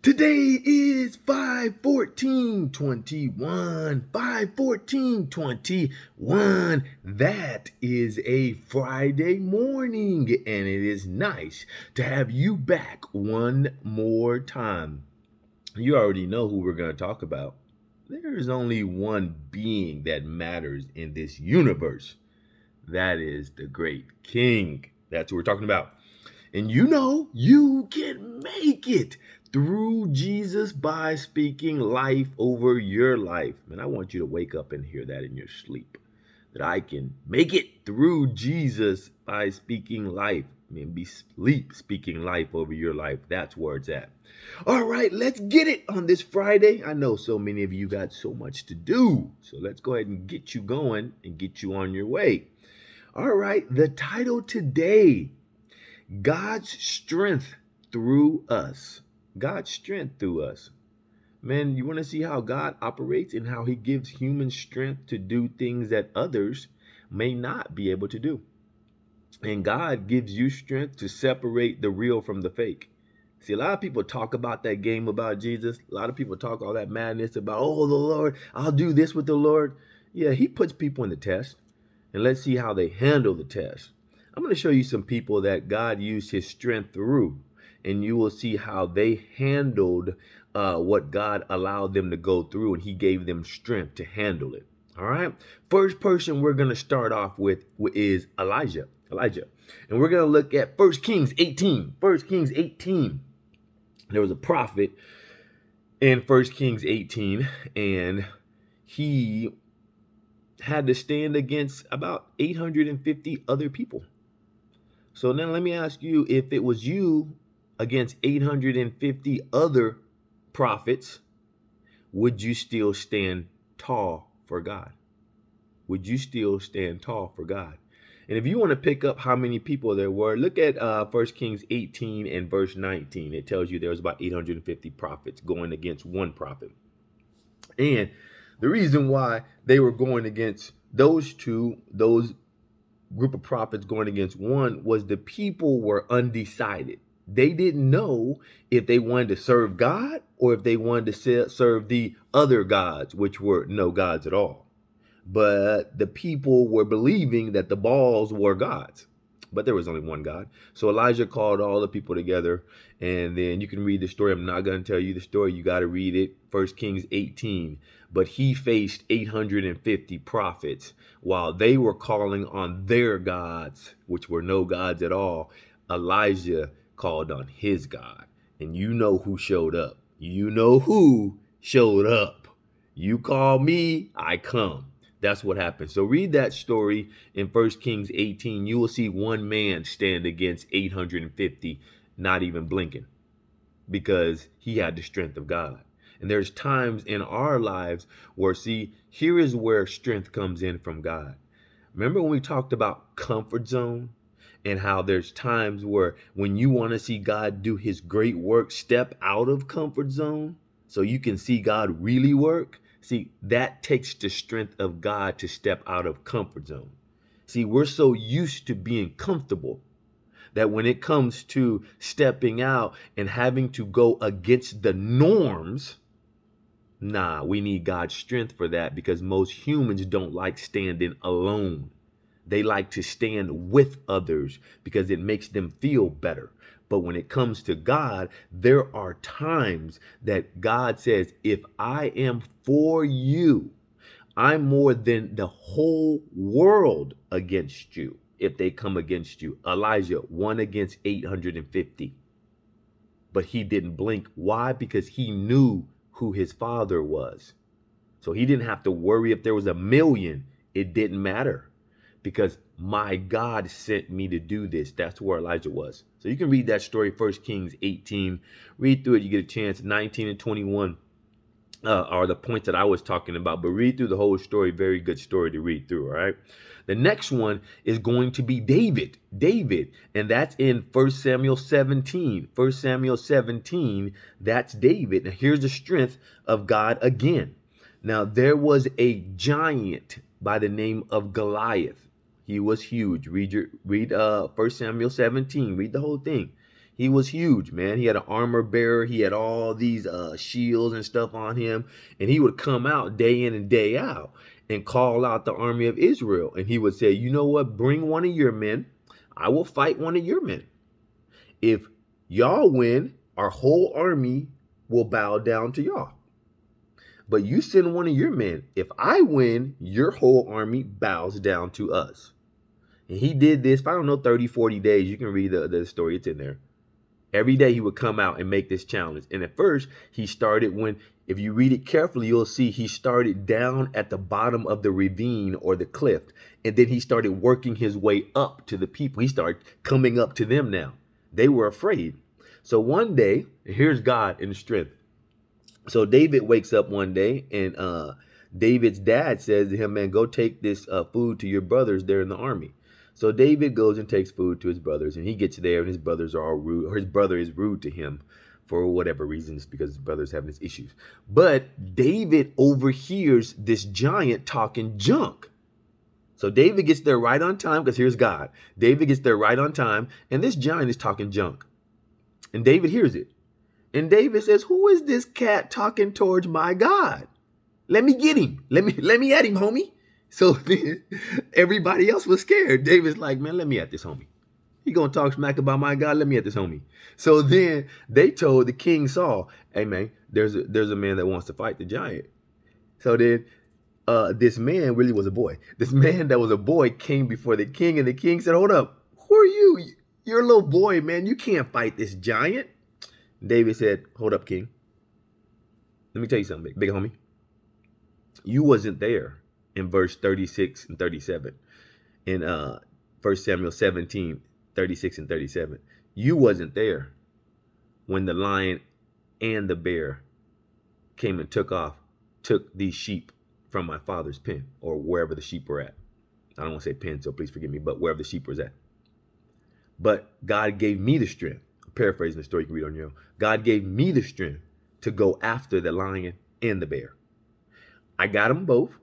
Today is 5/14/21. 5/14/21. That is a Friday morning, and it is nice to have you back one more time. You already know who we're going to talk about. There is only one being that matters in this universe. That is the great King. That's what we're talking about. And you know you can make it through Jesus by speaking life over your life. Man, I want you to wake up and hear that in your sleep. That I can make it through Jesus by speaking life. I mean, be speaking life over your life. That's where it's at. All right, let's get it on this Friday. I know so many of you got so much to do. So let's go ahead and get you going and get you on your way. All right, the title today, God's strength through us. God's strength through us. Man, you want to see how God operates and how he gives human strength to do things that others may not be able to do. And God gives you strength to separate the real from the fake. See, a lot of people talk about that game about Jesus. A lot of people talk all that madness about, oh, the Lord, I'll do this with the Lord. Yeah, he puts people in the test. And let's see how they handle the test. I'm going to show you some people that God used his strength through, and you will see how they handled what God allowed them to go through, and he gave them strength to handle it. All right. First person we're going to start off with is Elijah. And we're going to look at 1 Kings 18. 1 Kings 18. There was a prophet in 1 Kings 18, and he had to stand against about 850 other people. So now let me ask you, if it was you against 850 other prophets, would you still stand tall for God? Would you still stand tall for God? And if you want to pick up how many people there were, look at 1 Kings 18 and verse 19. It tells you there was about 850 prophets going against one prophet. And the reason why they were going against those group of prophets going against one was the people were undecided. They didn't know if they wanted to serve God or if they wanted to serve the other gods, which were no gods at all. But the people were believing that the Baals were gods, but there was only one God. So Elijah called all the people together, and then you can read the story. I'm not going to tell you the story. You got to read it. 1 Kings 18. But he faced 850 prophets while they were calling on their gods, which were no gods at all. Elijah called on his God. And you know who showed up. You know who showed up. You call me, I come. That's what happened. So read that story in 1 Kings 18. You will see one man stand against 850, not even blinking, because he had the strength of God. And there's times in our lives where, see, here is where strength comes in from God. Remember when we talked about comfort zone and how there's times where when you want to see God do his great work, step out of comfort zone so you can see God really work? See, that takes the strength of God to step out of comfort zone. See, we're so used to being comfortable that when it comes to stepping out and having to go against the norms, we need God's strength for that, because most humans don't like standing alone. They like to stand with others because it makes them feel better. But when it comes to God, there are times that God says, if I am for you, I'm more than the whole world against you if they come against you. Elijah, 1 against 850. But he didn't blink. Why? Because he knew who his father was. So he didn't have to worry if there was 1,000,000. It didn't matter, because my God sent me to do this. That's where Elijah was. So you can read that story, 1 Kings 18. Read through it. You get a chance. 19 and 21 are the points that I was talking about. But read through the whole story. Very good story to read through, all right? The next one is going to be David. And that's in 1 Samuel 17. 1 Samuel 17, that's David. Now here's the strength of God again. Now there was a giant by the name of Goliath. He was huge. Read 1 Samuel 17. Read the whole thing. He was huge, man. He had an armor bearer. He had all these shields and stuff on him. And he would come out day in and day out and call out the army of Israel. And he would say, you know what? Bring one of your men. I will fight one of your men. If y'all win, our whole army will bow down to y'all. But you send one of your men. If I win, your whole army bows down to us. And he did this for, I don't know, 30, 40 days. You can read the story. It's in there. Every day he would come out and make this challenge. And at first, he started when, if you read it carefully, you'll see he started down at the bottom of the ravine or the cliff. And then he started working his way up to the people. He started coming up to them now. They were afraid. So one day, here's God in strength. So David wakes up one day and David's dad says to him, man, go take this food to your brothers there in the army. So David goes and takes food to his brothers, and he gets there, and his brothers are all rude, or his brother is rude to him for whatever reasons, because his brother's having his issues. But David overhears this giant talking junk. So David gets there right on time, because here's God. David gets there right on time, and this giant is talking junk. And David hears it. And David says, who is this cat talking towards my God? Let me get him. Let me at him, homie. So then everybody else was scared. David's like, man, let me at this homie. He gonna talk smack about my God. Let me at this homie. So then they told the king Saul, hey man, there's a man that wants to fight the giant. So then this man really was a boy. This man that was a boy came before the king, and the king said, hold up, who are you? You're a little boy, man. You can't fight this giant. David said, hold up, king. Let me tell you something, big homie. You wasn't there in verse 36 and 37 in 1 Samuel 17, 36 and 37. You wasn't there when the lion and the bear came and took these sheep from my father's pen, or wherever the sheep were at. I don't want to say pen, so please forgive me, but wherever the sheep was at. But God gave me the strength. I'm paraphrasing the story, you can read on your own. God gave me the strength to go after the lion and the bear. I got them both.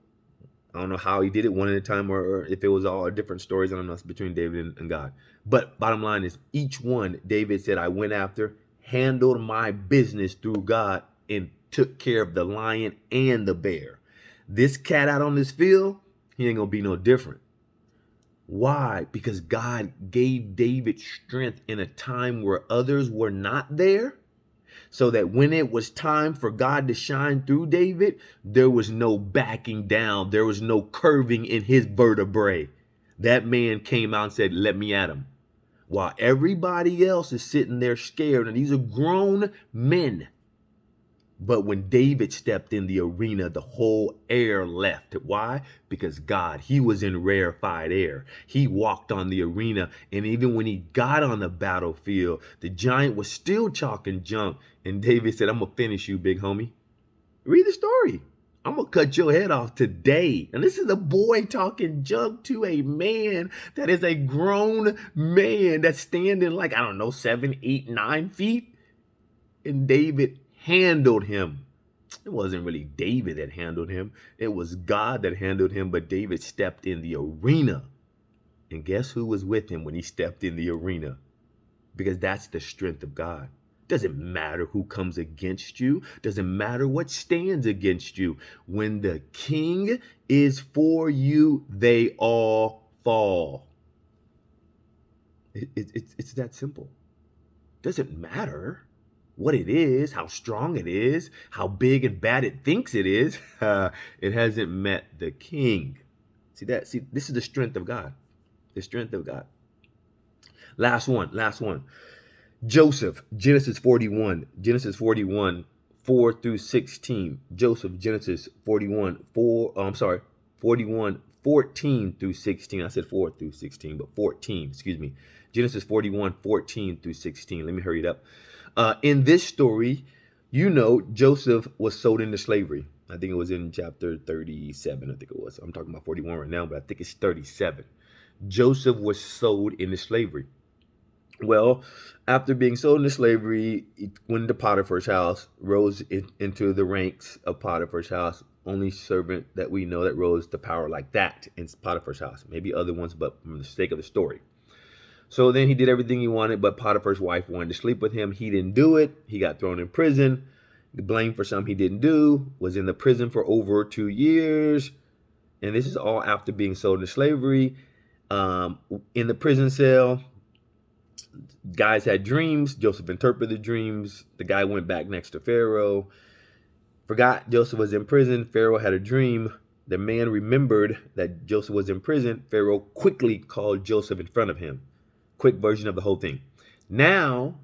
I don't know how he did it one at a time, or if it was all different stories. I don't know. It's between David and God. But bottom line is, each one, David said, I went after, handled my business through God, and took care of the lion and the bear. This cat out on this field, he ain't going to be no different. Why? Because God gave David strength in a time where others were not there. So that when it was time for God to shine through David, there was no backing down. There was no curving in his vertebrae. That man came out and said, let me at him. While everybody else is sitting there scared, and these are grown men. But when David stepped in the arena, the whole air left. Why? Because God, he was in rarefied air. He walked on the arena. And even when he got on the battlefield, the giant was still talking junk. And David said, I'm going to finish you, big homie. Read the story. I'm going to cut your head off today. And this is a boy talking junk to a man that is a grown man that's standing like, 7, 8, 9 feet. And David handled him. It wasn't really David that handled him. It was God that handled him, but David stepped in the arena. And guess who was with him when he stepped in the arena? Because that's the strength of God. Doesn't matter who comes against you. Doesn't matter what stands against you. When the king is for you, they all fall. It's that simple. Doesn't matter what it is, how strong it is, how big and bad it thinks it is. It hasn't met the king. See, this is the strength of God. The strength of God. Last one. Joseph, Genesis 41, 4 through 16. Joseph, Genesis 41, 14 through 16. I said 4 through 16, but 14, excuse me. Genesis 41, 14 through 16. Let me hurry it up. In this story, Joseph was sold into slavery. I think it was in chapter 37. I think it was. I'm talking about 41 right now, but I think it's 37. Joseph was sold into slavery. Well, after being sold into slavery, he went to Potiphar's house, rose into the ranks of Potiphar's house. Only servant that we know that rose to power like that in Potiphar's house. Maybe other ones, but for the sake of the story. So then he did everything he wanted, but Potiphar's wife wanted to sleep with him. He didn't do it. He got thrown in prison, blamed for something he didn't do, was in the prison for over 2 years. And this is all after being sold into slavery. In the prison cell, guys had dreams. Joseph interpreted the dreams. The guy went back next to Pharaoh. Forgot Joseph was in prison. Pharaoh had a dream. The man remembered that Joseph was in prison. Pharaoh quickly called Joseph in front of him. Quick version of the whole thing. Now,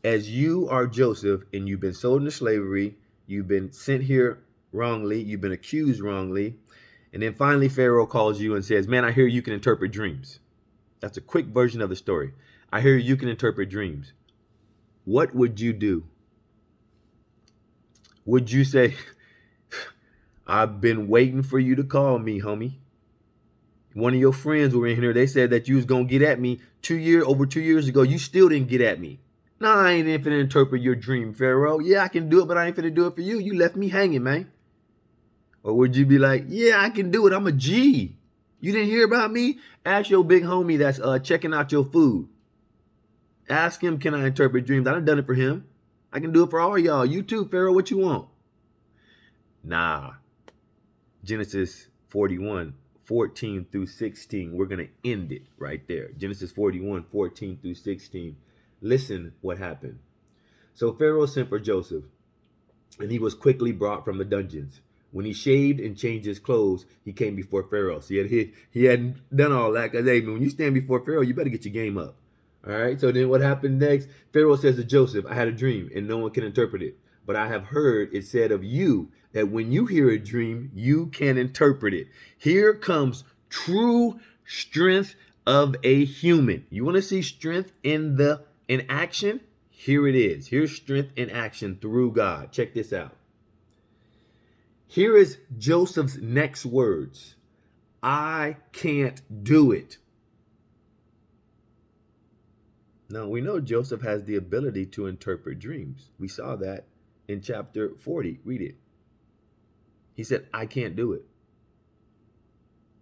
as you are Joseph and you've been sold into slavery, you've been sent here wrongly, you've been accused wrongly, and then finally Pharaoh calls you and says, man, I hear you can interpret dreams. That's a quick version of the story. I hear you can interpret dreams. What would you do? Would you say, I've been waiting for you to call me, homie? One of your friends were in here. They said that you was going to get at me over 2 years ago. You still didn't get at me. No, I ain't finna interpret your dream, Pharaoh. Yeah, I can do it, but I ain't finna do it for you. You left me hanging, man. Or would you be like, yeah, I can do it. I'm a G. You didn't hear about me? Ask your big homie that's checking out your food. Ask him, can I interpret dreams? I done done it for him. I can do it for all y'all. You too, Pharaoh. What you want? Nah. Genesis 41. 14 through 16. We're going to end it right there. Genesis 41, 14 through 16. Listen what happened. So Pharaoh sent for Joseph, and he was quickly brought from the dungeons. When he shaved and changed his clothes, he came before Pharaoh. So he hadn't done all that, because hey, when you stand before Pharaoh, you better get your game up. All right. So then what happened next? Pharaoh says to Joseph, I had a dream and no one can interpret it. But I have heard it said of you that when you hear a dream, you can interpret it. Here comes true strength of a human. You want to see strength in action? Here it is. Here's strength in action through God. Check this out. Here is Joseph's next words. I can't do it. Now, we know Joseph has the ability to interpret dreams. We saw that in chapter 40. Read it. He said, I can't do it.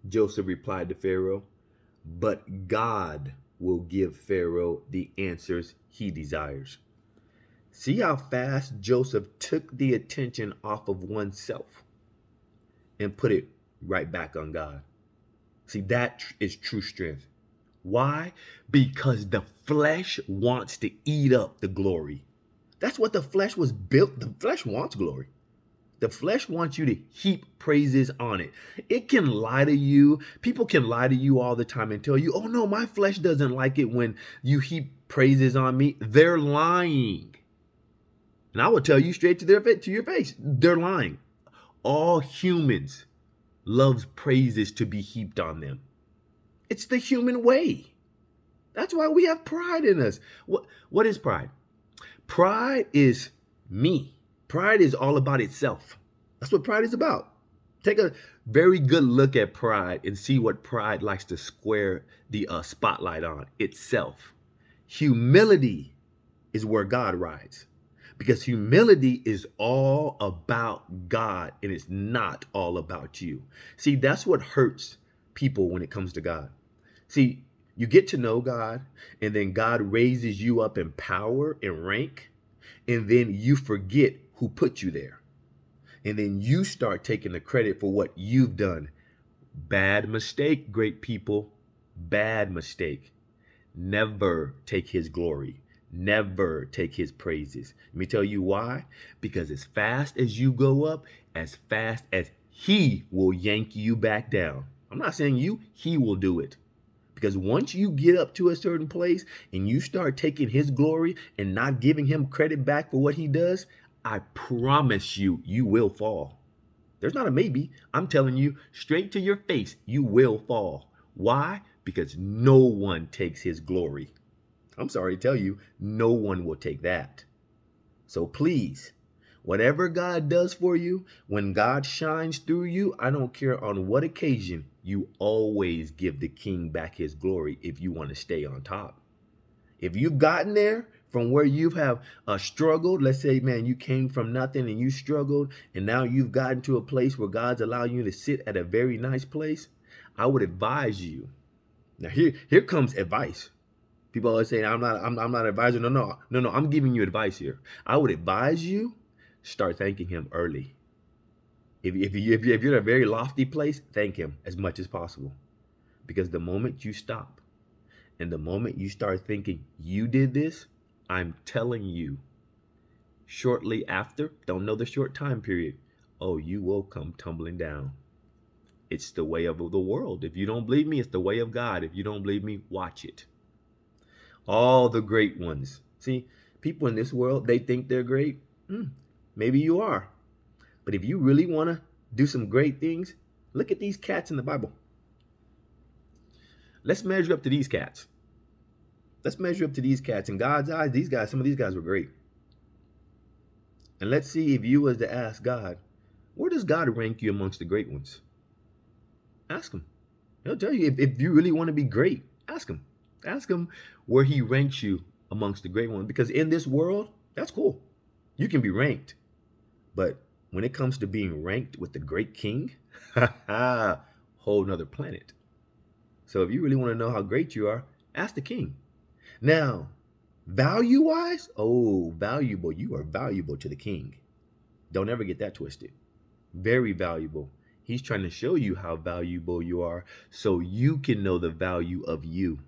Joseph replied to Pharaoh, but God will give Pharaoh the answers he desires. See how fast Joseph took the attention off of oneself and put it right back on God. See, that is true strength. Why? Because the flesh wants to eat up the glory. That's what the flesh was built. The flesh wants glory. The flesh wants you to heap praises on it. It can lie to you. People can lie to you all the time and tell you, oh no, my flesh doesn't like it when you heap praises on me. They're lying. And I will tell you straight to your face, they're lying. All humans love praises to be heaped on them. It's the human way. That's why we have pride in us. What is pride? Pride is me. Pride is all about itself. That's what pride is about. Take a very good look at pride and see what pride likes to square the spotlight on itself. Humility is where God rides, because humility is all about God and it's not all about you. See, that's what hurts people when it comes to God. See, you get to know God, and then God raises you up in power and rank, and then you forget who put you there. And then you start taking the credit for what you've done. Bad mistake, great people. Bad mistake. Never take his glory. Never take his praises. Let me tell you why. Because as fast as you go up, as fast as he will yank you back down. I'm not saying you, he will do it. Because once you get up to a certain place and you start taking his glory and not giving him credit back for what he does, I promise you, you will fall. There's not a maybe. I'm telling you straight to your face, you will fall. Why? Because no one takes his glory. I'm sorry to tell you, no one will take that. So please, whatever God does for you, when God shines through you, I don't care on what occasion, you always give the king back his glory if you want to stay on top. If you've gotten there from where you have struggled, let's say, man, you came from nothing and you struggled, and now you've gotten to a place where God's allowing you to sit at a very nice place, I would advise you. Now here comes advice. People always say, I'm not an advisor. No. I'm giving you advice here. I would advise you start thanking him early. If you're in a very lofty place, thank him as much as possible. Because the moment you stop and the moment you start thinking you did this, I'm telling you, shortly after, don't know the short time period, oh, you will come tumbling down. It's the way of the world. If you don't believe me, it's the way of God. If you don't believe me, watch it. All the great ones. See, people in this world, they think they're great. Maybe you are. But if you really want to do some great things, look at these cats in the Bible. Let's measure up to these cats. Let's measure up to these cats. In God's eyes, some of these guys were great. And let's see if you was to ask God, where does God rank you amongst the great ones? Ask him. He'll tell you if you really want to be great. Ask him. Ask him where he ranks you amongst the great ones. Because in this world, that's cool. You can be ranked. But when it comes to being ranked with the great king, whole nother planet. So if you really want to know how great you are, ask the king. Now, value-wise, valuable. You are valuable to the king. Don't ever get that twisted. Very valuable. He's trying to show you how valuable you are so you can know the value of you.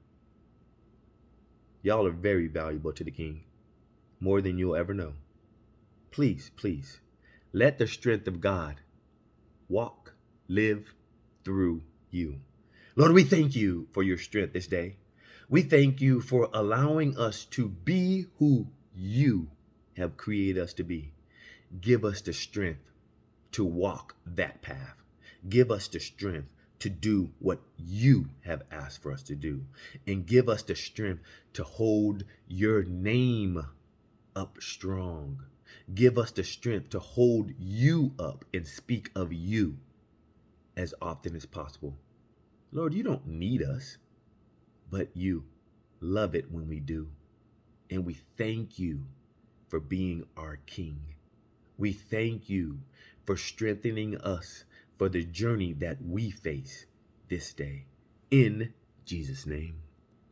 Y'all are very valuable to the king, more than you'll ever know. Please, please, let the strength of God walk, live through you. Lord, we thank you for your strength this day. We thank you for allowing us to be who you have created us to be. Give us the strength to walk that path. Give us the strength to do what you have asked for us to do. And give us the strength to hold your name up strong. Give us the strength to hold you up and speak of you as often as possible. Lord, you don't need us, but you love it when we do. And we thank you for being our King. We thank you for strengthening us for the journey that we face this day. In Jesus' name.